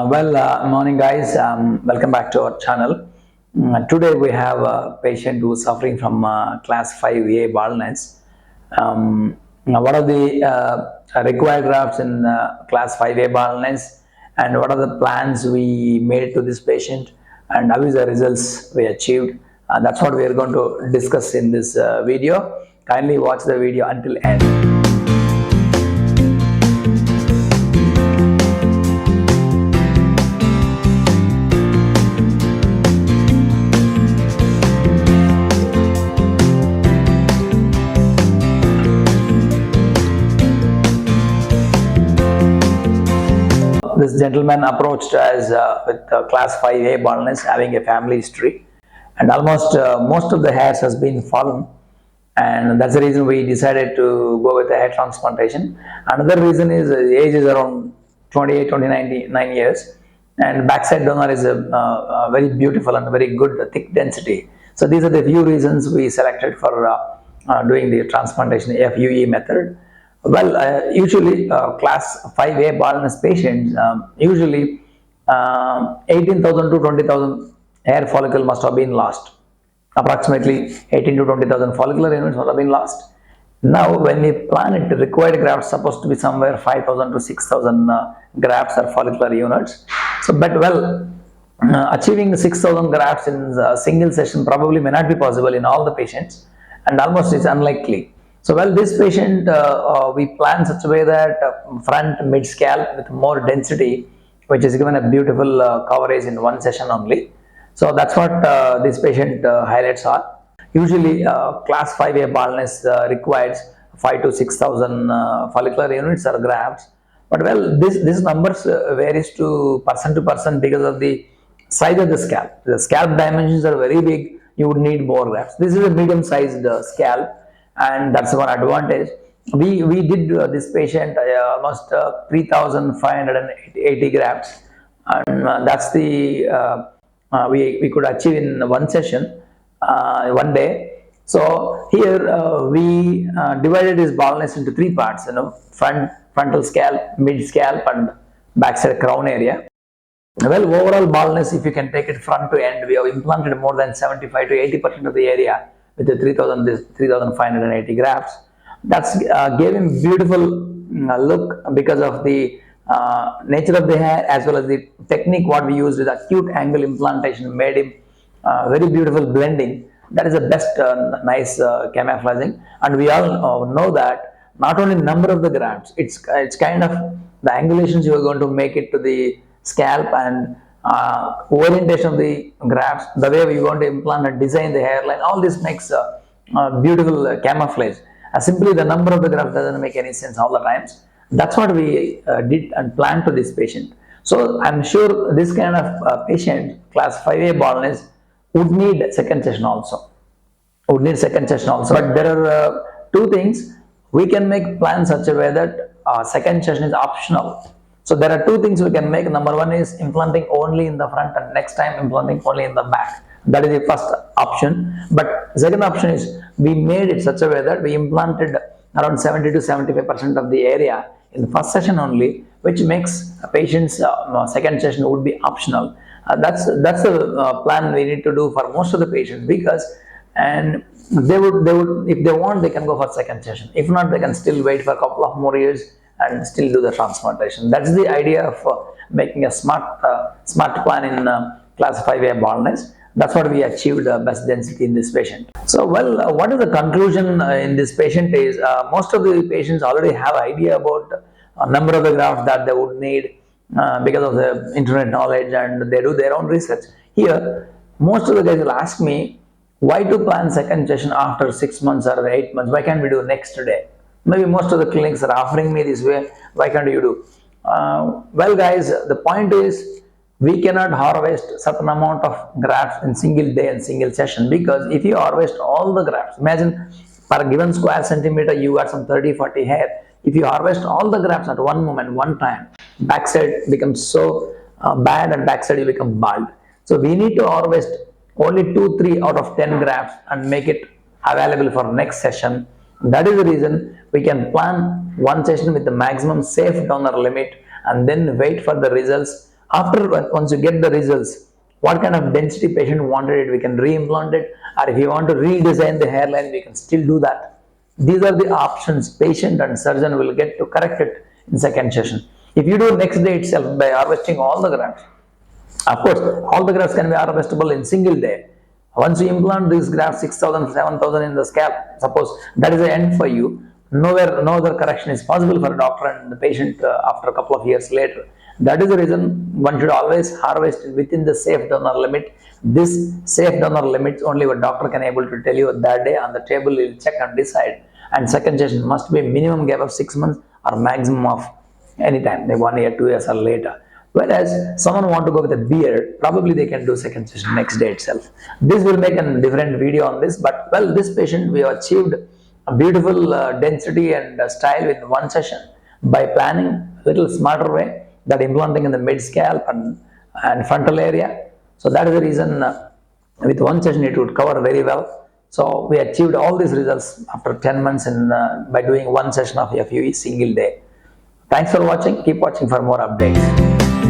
Morning guys. Welcome back to our channel. Today we have a patient who is suffering from class 5A baldness. What are the required grafts in class 5A baldness, and what are the plans we made to this patient, and how is the results we achieved? That's what we are going to discuss in this video. Kindly watch the video until end. This gentleman approached us with class 5A baldness, having a family history, and almost most of the hairs has been fallen, and that's the reason we decided to go with the hair transplantation. Another reason is the age is around 28, 29 years, and backside donor is a very beautiful and very good thick density. So these are the few reasons we selected for doing the transplantation FUE method. Usually class 5A baldness patients, usually 18,000 to 20,000 hair follicle must have been lost. Approximately 18 to 20,000 follicular units must have been lost. Now, when we plan it, the required grafts supposed to be somewhere 5,000 to 6,000 grafts or follicular units. So, achieving 6,000 grafts in a single session probably may not be possible in all the patients, and almost it's unlikely. So, this patient we plan such a way that front mid scalp with more density, which is given a beautiful coverage in one session only. So that's what this patient highlights are. Usually, class 5A baldness requires 5 to 6,000 follicular units or grafts. But this numbers varies to person because of the size of the scalp. The scalp dimensions are very big. You would need more grafts. This is a medium-sized scalp, and that's one advantage. We did this patient almost 3,580 grafts, and that's the we could achieve in one session, one day. So here we divided his baldness into three parts: frontal scalp, mid scalp, and backside crown area. Overall baldness, if you can take it front to end, we have implanted more than 75 to 80% of the area with the 3,580 grafts. That's gave him beautiful look because of the nature of the hair, as well as the technique what we used with acute angle implantation made him very beautiful blending. That is the best nice camouflaging, and we all know that not only number of the grafts, it's kind of the angulations you are going to make it to the scalp, and orientation of the grafts, the way we want to implant and design the hairline, all this makes beautiful camouflage. Simply the number of the grafts doesn't make any sense all the times. That's what we did and planned to this patient. So I'm sure this kind of patient, class 5A baldness, would need second session also. But there are two things. We can make plans such a way that second session is optional. So there are two things we can make. Number one is implanting only in the front, and next time implanting only in the back. That is the first option. But second option is we made it such a way that we implanted around 70 to 75% of the area in the first session only, which makes a patient's second session would be optional. That's the plan we need to do for most of the patients, because and they would if they want, they can go for second session. If not, they can still wait for a couple of more years and still do the transplantation. That's the idea of making a smart plan in class 5A baldness. That's what we achieved best density in this patient. So what is the conclusion in this patient is most of the patients already have idea about number of the grafts that they would need because of the internet knowledge, and they do their own research. Here most of the guys will ask me, why to plan second session after 6 months or 8 months? Why can't we do next day? Maybe most of the clinics are offering me this way. Why can't you do? Guys, the point is we cannot harvest certain amount of grafts in single day and single session, because if you harvest all the grafts, imagine per given square centimeter you got some 30-40 hair. If you harvest all the grafts at one moment, one time, backside becomes so bad, and backside you become bald. So we need to harvest only 2-3 out of 10 grafts and make it available for next session. That is the reason we can plan one session with the maximum safe donor limit, and then wait for the results Once you get the results, what kind of density patient wanted it, we can re-implant it, or if you want to redesign the hairline, we can still do that. These are the options patient and surgeon will get to correct it in second session. If you do next day itself by harvesting all the grafts, of course, all the grafts can be harvestable in single day. Once you implant this graft 6,000, 7,000 in the scalp, suppose that is the end for you. Nowhere, no other correction is possible for a doctor and the patient after a couple of years later. That is the reason one should always harvest within the safe donor limit. This safe donor limits only what doctor can able to tell you that day on the table. You'll check and decide. And second session must be minimum gap of 6 months or maximum of any time, like 1 year, 2 years or later. Whereas someone want to go with a beard, probably they can do second session next day itself. This will make a different video on this, but well, this patient we have achieved a beautiful density and style in one session by planning a little smarter way, that implanting in the mid scalp and frontal area. So that is the reason with one session it would cover very well. So we achieved all these results after 10 months by doing one session of FUE single day. Thanks for watching. Keep watching for more updates.